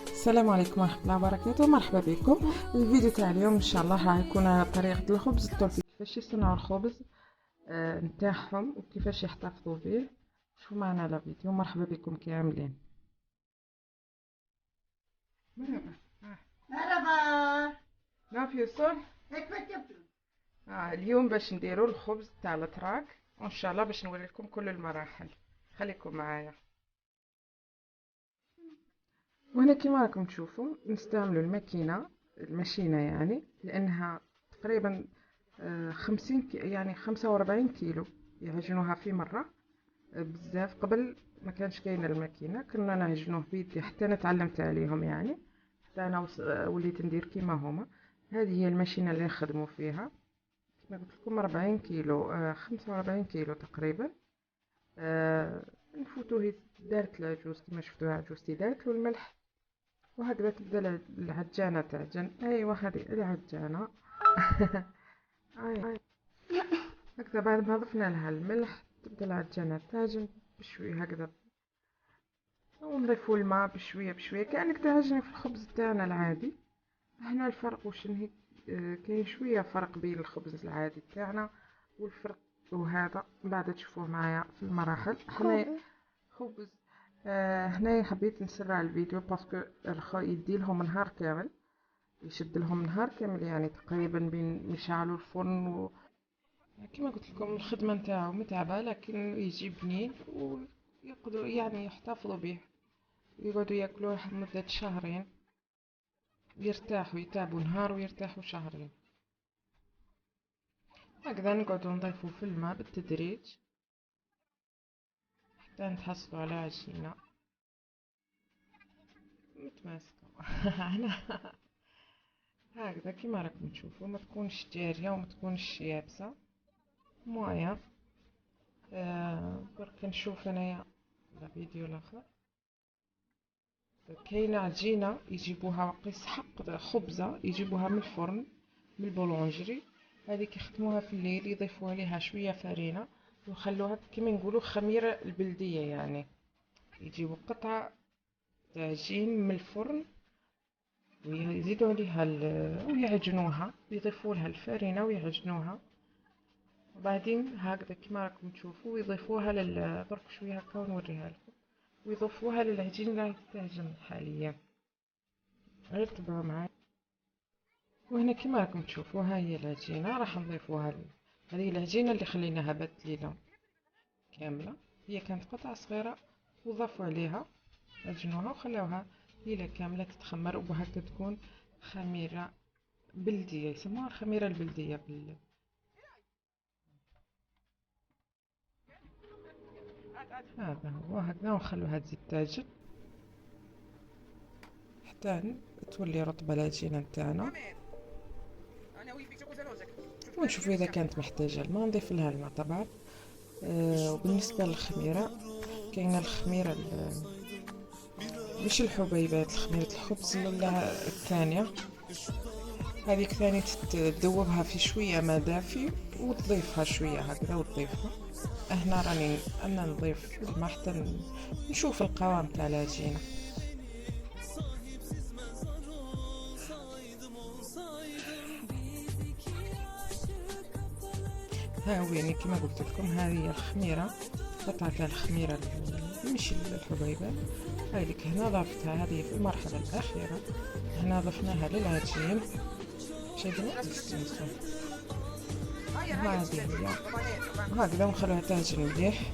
السلام عليكم ورحمه الله وبركاته. مرحبا بكم. الفيديو تاع اليوم ان شاء الله راح يكون على طريقه الخبز التركي، كيفاش يصنعوا الخبز نتاعهم وكيفاش يحتفظوا به. شوفوا معنا على فيديو. مرحبا بكم كاملين. مرحبا. مرحبا. نعرف يوصل. هيك كتبت. اليوم باش نديروا الخبز تاع الاتراك، وان شاء الله باش نوري لكم كل المراحل. خليكم معايا. وهنا كيما راكم تشوفوا نستعملوا الماشينة يعني، لانها تقريبا 50 يعني 45 كيلو يعجنوها في مرة. بزاف قبل ما كانش كاينه الماكينه، كنا نعجنوه بيدي حتى انا تعلمت عليهم يعني، حتى انا وليت ندير كيما هما. هذه هي الماشينه اللي نخدموا فيها. كما قلت لكم 40 كيلو 45 كيلو تقريبا. نفوتوه دارت العجوز كما شفتوها عجوزتي دارت له الملح، وهكذا تبدا العجانه تعجن. ايوا هذه العجانه. هاي هكذا بعد ما ضفنا لها الملح تبدا العجانه تعجن بشويه هكذا، ونضيفوا الماء بشويه بشويه كأنك تعجني في الخبز تاعنا العادي. هنا الفرق وش هي، كاين شويه فرق بين الخبز العادي تاعنا والفرق وهذا بعد تشوفوه معايا في المراحل. حنا خبز هنايا حبيت نسرع الفيديو باسكو الخو يدي لهم نهار كامل، يشد لهم نهار كامل يعني تقريبا بين نشعلوا الفرن كما قلت لكم الخدمه نتاعو متعبه، لكن يجي بنين ويقدروا يعني يحتفظوا به، يقعدوا ياكلوه مدة شهرين، يرتاحوا يتعبوا نهار ويرتاحوا شهرين. هكذا نقعدوا نضيفوا في الماء بالتدريج حتى نتحصلوا على عجينة متماسكة. هنا هكذا كيما راكم تشوفوا، ما تكونش جارية وما تكونش يابسة، موية. برك نشوف انايا الفيديو الاخر. كاينه عجينه يجيبوها وقيس حق خبزه يجيبوها من الفرن من البولونجري، هذيك يخدموها في الليل، يضيفوا عليها شويه فرينه ويخلوها كيما نقولوا خميره البلديه يعني. يجيبوا قطعه عجين من الفرن ويزيدوا عليها ويعجنوها، يضيفوا لها الفرينه ويعجنوها، وبعدين هكذا كيما راكم تشوفوا يضيفوها درك شويه هكا ونوريها لكم، ويضيفوها للعجين اللي راهي تتعجن حاليا. غير تبعوا معايا. وهنا كيما راكم تشوفوا ها هي العجينه راح نضيفوها هذه العجينه اللي خليناها بات ليله كامله، هي كانت قطع صغيره وضافوا عليها عجنوها وخلاوها ليله كامله تتخمر، وهكذا تكون خميره بلديه، يسموها الخميره البلديه هذا هو. هكذا ونخلوها تزيد تعجن حتى تولي رطبه العجينه نتاعنا، ونشوفوا اذا كانت محتاجه الماء نضيف لها الماء طبعا. وبالنسبه للخميره، كاينه الخميره مش الحبيبات، خميره الخبز الثانيه، هذيك ثاني تذوبها في شويه ماء دافي وتضيفها شويه هكذا وتضيفها. هنا راني انا نضيف الماء حتى نشوف القوام تاع العجينه. ها ويني كما قلت لكم هذه الخميره، قطعه تاع الخميره مش الحبيبات، هذيك هنا ضفتها، هذه في المرحله الاخيره. هنا ضفناها للعجين، شايفين هذه هي، وهكذا ونخلوها تعجن مليح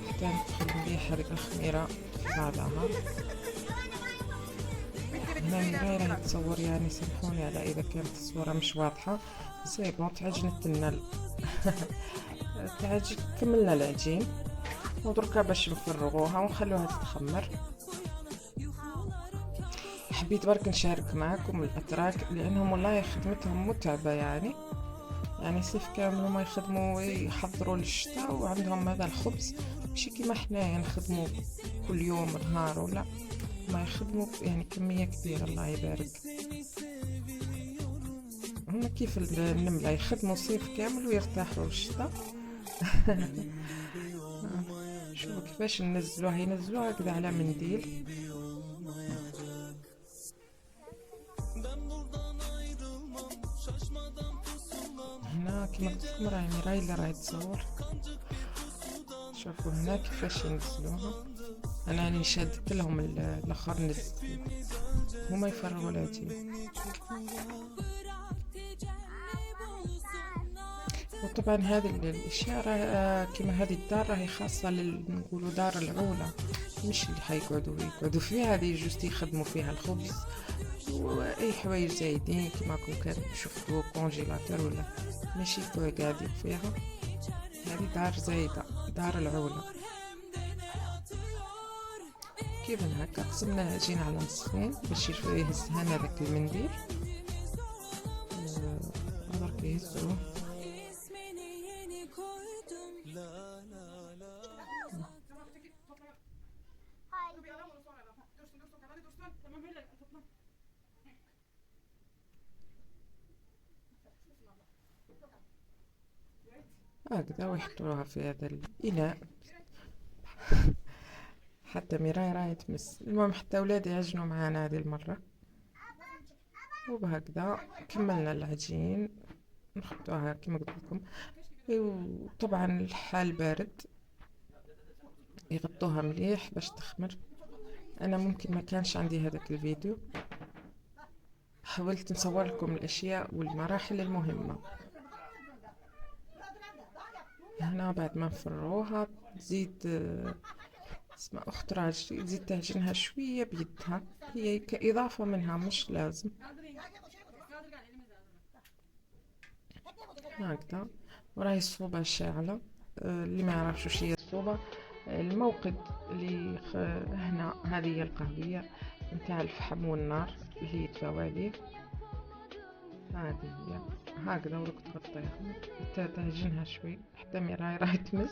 حتى ندخل مليح هذيك الخميره في بعضها. هنا المراية راهي تصور يعني، سامحوني على اذا كانت الصورة مش واضحة. زي بون تعجنت لنا تعجن، كملنا العجين ودركا باش نفرغوها ونخلوها تتخمر. حبيت برك نشارك معكم الاتراك لانهم والله خدمتهم متعبة يعني صيف كامل هما يخدموا يحضروا للشتاء، وعندهم هذا الخبز ماشي كيما حنايا نخدموا كل يوم نهار ولا، ما يخدموا يعني كمية كبيرة الله يبارك. هما كيف النملة يخدموا صيف كامل ويرتاحوا الشتاء. شوفوا كيفاش ينزلوها هكذا على منديل. هنا كيما قلت لكم راهي ميراي اللي راهي تصور. شوفوا هنا كيفاش ينزلوها. انا راني شادت لهم الاخر نزلت، هما يفرغوا العجين. وطبعا هذه الاشياء كيما هذه الدار راهي خاصه نقولوا دار العوله، مش اللي يقعدوا فيها. هذه جوست يخدموا فيها الخبز واي حوايج زايدين كيما راكم شفتوا كونجيلاتور ولا، ماشي قاعدين فيها. هذه دار زايده، دار العوله. كيف هكا قسمنا العجين على نصفين باش يهز هنا داك المنديل. درك يهزوه. هكذا ويحطوها في هذا الإناء. حتى ميراي راهي تمس. المهم حتى ولادي يعجنوا معانا هذه المرة. وبهكذا كملنا العجين، نخبطوها كما قلت لكم. وطبعا الحال بارد، يغطوها مليح باش تخمر. انا ممكن ما كانش عندي هذاك الفيديو، حاولت نصور لكم الاشياء والمراحل المهمة. هنا بعد ما نفروها تزيد اسمها اخت راجلي تزيد تعجنها شوية بيدها، هي كإضافة منها مش لازم. هكذا. وراهي الصوبة شاعلة. اللي ما يعرفش وش هي الصوبة، الموقد اللي هنا هذه هي القهوية نتاع الفحم والنار اللي يدفاو عليه. هذه هي هكذا. وراك تغطيها تعجنها شوي حتى ميراي راهي تمس.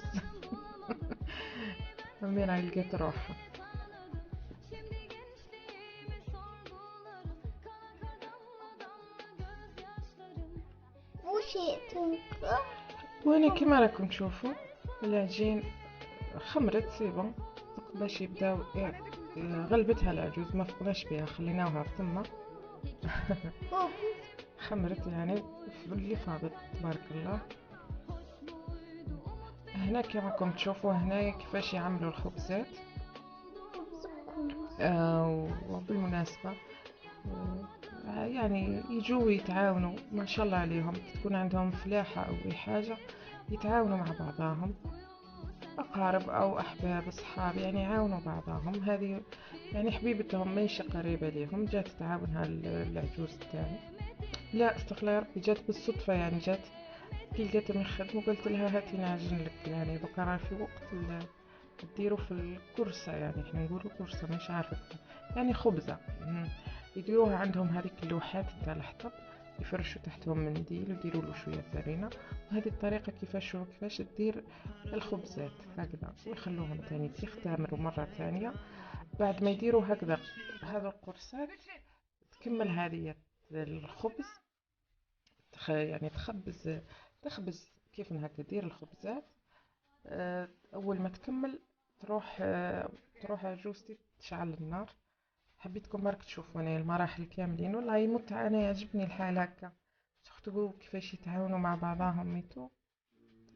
ميراي لقيت روحها. وانا كما راكم تشوفوا العجين خمرت سيبون باش يبداو. غلبتها العجوز ما فقناش بها، خليناوها في تما. خمرت يعني اللي فاضت تبارك الله. هنا كي راكم تشوفوا هنايا كيفاش يعملوا الخبزات. وبالمناسبة يعني يجوا يتعاونوا ما شاء الله عليهم، تكون عندهم فلاحة او اي حاجة يتعاونوا مع بعضهم، اقارب او احباب اصحاب يعني يعاونوا بعضهم. هذه يعني حبيبتهم ماشي قريبة ليهم، جات تعاونها العجوز تاعي. لا استغفر الله يا ربي، جات بالصدفة يعني. جات كي لقيتهم يخدموا قلت لها هاتي نعجن لك، يعني بقى راه في وقت ديروا في الكرسة، يعني احنا نقولوا كرسة مش عارفة يعني خبزة. يديروها عندهم هذيك اللوحات تاع الحطب، يفرشوا تحتهم منديل ويديروا له شوية فرينة. وهذه الطريقة كيفاش تدير الخبزات هكذا، ويخلوهم تاني يختمروا مرة ثانية. بعد ما يديروا هكذا هذا القرصات تكمل هذه الخبز. يعني تخبز كيف هكا دير الخبزات. اول ما تكمل تروح عجوزتي تشعل النار. حبيتكم برك تشوفوا انا المراحل كاملين، والله متعة. انا يعجبني الحال هكا، تخطبوا كيفاش يتعاونوا مع بعضهم ميتو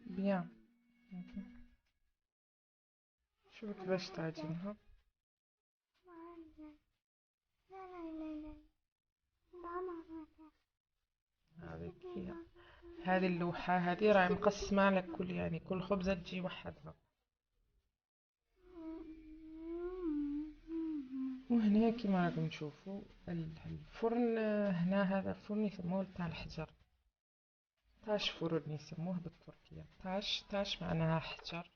بيان. شوفوا كيفاش تعجنها. هذه اللوحة هذه راهي مقسمة على كل، يعني كل خبزة تجي وحدها. وهنا كيما راكم تشوفوا الفرن. هنا هذا الفرن يسموه تاع الحجر، تاش فرن يسموه بالتركية. تاش معناها حجر،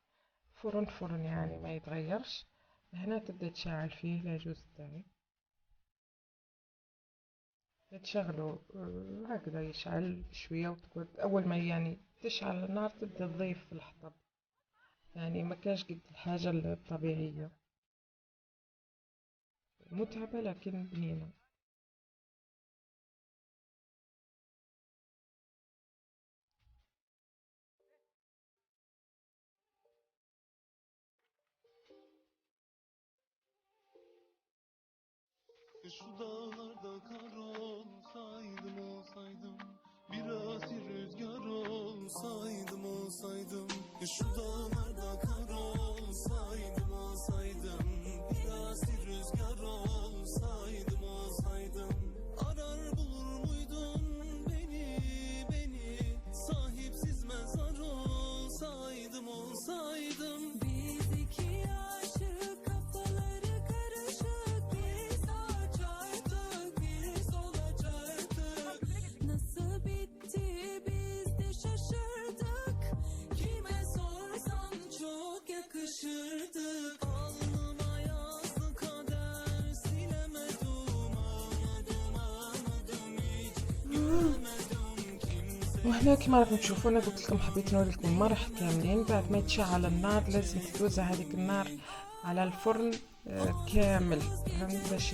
فرن يعني ما يتغيرش. هنا تبدأ تشعل فيه العجوز تاعي، تشغله هكذا يشعل شوية. وتقعد أول ما يعني تشعل النار تبدأ تضيف في الحطب، يعني ما كاش قد الحاجة الطبيعية، متعبة لكن بنينة. Şu dağlarda kar olsaydım olsaydım, biraz rüzgar olsaydım olsaydım. Şu dağlarda kar olsaydım olsaydım, biraz rüzgar olsaydım olsaydım. Arar bulur muydun beni, sahipsiz mezar olsaydım olsaydım. Biz iki aşık kafaları karışık, bir sağa çarptık bir sola çarptık. Nasıl bitti biz de şaşırdık, kime sorsan çok yakışırdık. Alnıma yazdı kader, silemedim, ağladım hiç gülemedim kimse. وهنا كما راكم تشوفوا انا قلت لكم حبيت نوريكم المراحل كاملين. بعد ما يتشعل النار لازم تتوزع هذيك النار على الفرن كامل باش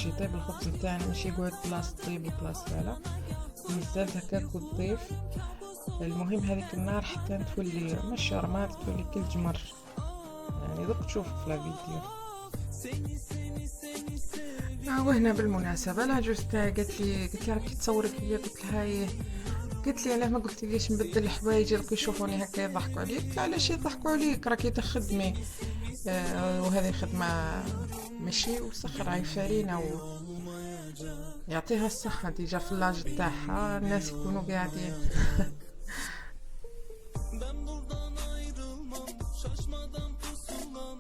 يطيب الخبز نتاعنا، ماشي يقعد بلاصه طيب وبلاصه لا، مازال هكاك وتضيف. المهم هذيك النار حتى تولي مش رماد، تولي كل جمر، يعني دوك تشوفوا في الفيديو. وهنا بالمناسبة العجوز تاعي قالت لي راكي تصوري فيا، قلت لها ايه، قالت لي علاه ما قلتليش نبدل الحوايج راكو يشوفوني هكا يضحكوا عليك. قلت لها علاش يضحكوا عليك، راكي تخدمي وهذه خدمة ماشي وسخر، راهي فارينة يعطيها الصحة ديجا في اللاج تاعها الناس يكونوا قاعدين. Ben buradan ayrılmam, şaşmadan pusulam.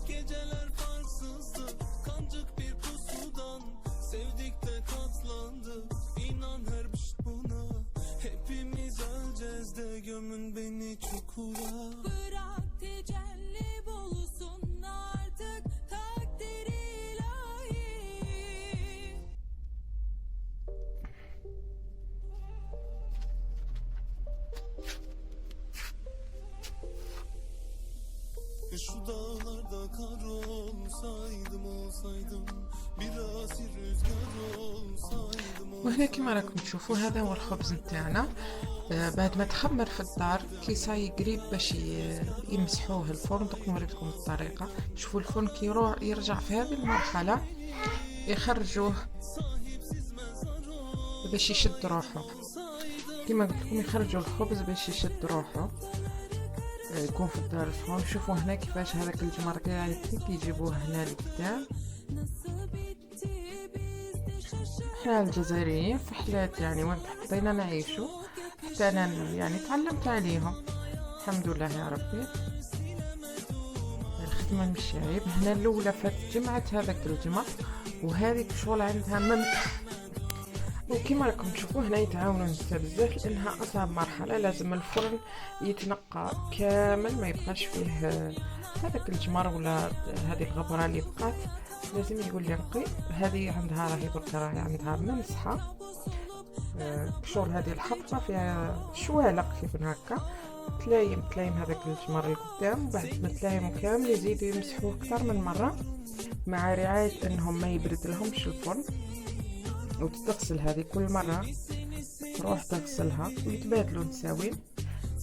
Geceler farksızdı, kancık bir pusudan. Sevdik de katlandık, inan her bir buna. Hepimiz öleceğiz de gömün beni çukura. Bırak tecelli bulsun artık takdir ilahi. Şu dağlarda kar olsaydım olsaydım, biraz rüzgar olsaydım. وهنا كما راكم تشوفوا هذا هو الخبز نتاعنا. بعد ما تخمر في الدار كي صاي قريب باش يمسحوه الفرن. دوك نوريكم الطريقه. شوفوا الفرن كي يرجع في هذه المرحله يخرجوه باش يشد روحه. كما قلت لكم يخرجوا الخبز باش يشد روحه، يكون في الدار الفرن. شوفوا هنا كيفاش هذاك الجمر قاعد يجيبوه هنا لقدام. احنا الجزائريين في حلات يعني وين حطينا نعيشوا، حتى انا يعني تعلمت عليهم الحمد لله يا ربي. الخدمة مش عيب. هنا الاولى فات جمعت هذاك الجمر وهذيك شغل عندها ممح، وكما راكم تشوفوا هنا يتعاونوا النساء بزاف لانها اصعب مرحله. لازم الفرن يتنقى كامل، ما يبقاش فيه هذاك الجمر ولا هذه الغبره اللي بقات، لازم يقول لي نقي. هذه عندها راهي برك راهي عندها مسحه شغل. هذه الحطه فيها شوالق كيف هكا، تلايم هذاك الجمر القدام. وبعد ما تلايموا كامل يزيدوا يمسحوه اكثر من مره، مع رعايه انهم ما يبرد لهمش الفرن. وتغسل هذه كل مرة، تروح تغسلها ويتبادلوا نساوين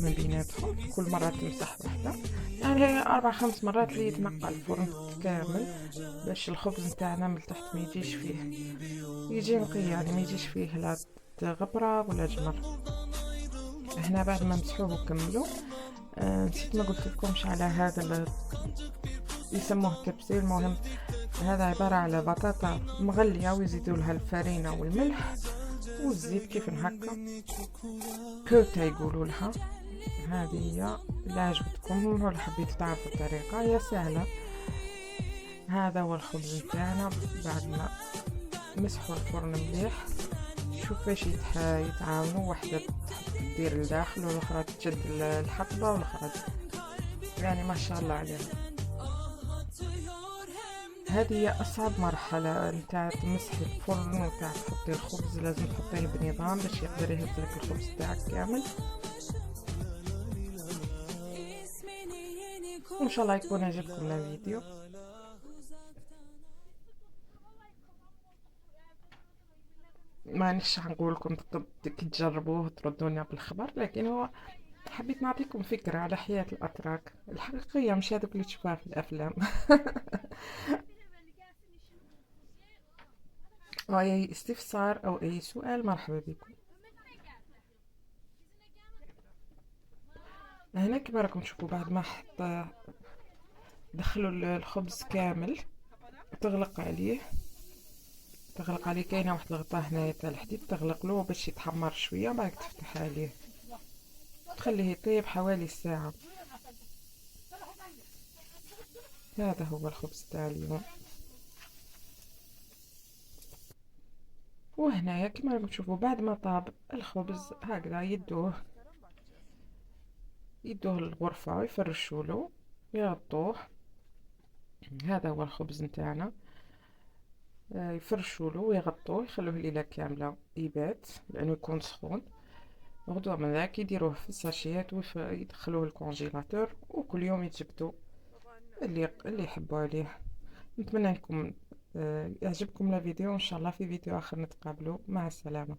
من بيناتهم، كل مرة تمسح وحدة. يعني 4-5 مرات اللي يتنقى الفرن كامل باش الخبز نتاعنا من تحت ما يجيش فيه، يجي نقي يعني ما يجيش فيه لا غبرة ولا جمر. هنا بعد ما مسحوه وكملوا نسيت ما قلت لكمش على هذا يسموه تبسيل. المهم هذا عبارة على بطاطا مغلية ويزيدوا لها الفرينة والملح والزيت كيف هكا، كوتا يقولوا لها. هذه هي اللي عجبتكم ولا حبيت تعرفوا الطريقة، هي سهلة. هذا هو الخبز نتاعنا بعد ما مسحوا الفرن مليح. شوف كيفاش يتعاونوا، واحدة تدير لداخل والاخرى تشد الحطبة والاخرى، يعني ما شاء الله عليها. هذه هي أصعب مرحلة نتاع مسح الفرن وتاع تحطي الخبز. لازم تحطيه بنظام باش يقدر يهزلك الخبز تاعك كامل. وإن شاء الله يكون عجبكم الفيديو. ما نش نقول لكم تجربوه تردونا بالخبر، لكن هو حبيت نعطيكم فكرة على حياة الأتراك الحقيقية، مش هذوك اللي تشوفوها في الأفلام. أو أي استفسار أو أي سؤال مرحبا بكم. هنا كما راكم تشوفوا بعد ما دخلوا الخبز كامل، تغلق عليه كاينه واحد الغطاء هنايا تاع الحديد، تغلق له باش يتحمر شويه، بعد تفتح عليه تخليه يطيب حوالي ساعه. هذا هو الخبز تاع اليوم. وهنايا كما راكم تشوفوا بعد ما طاب الخبز هكذا يدوه للغرفه ويفرشوا له يغطوه. هذا هو الخبز نتاعنا، يفرشوا له ويغطوه يخلوه ليله كامله يبات لانه يكون سخون. غدوه من ذاك يديروه في الساشيات ويدخلوه الكونجيلاتور، وكل يوم يتجبدوا اللي يحبوا عليه. نتمنى انكم يعجبكم الفيديو، ان شاء الله في فيديو اخر نتقابلوا. مع السلامه.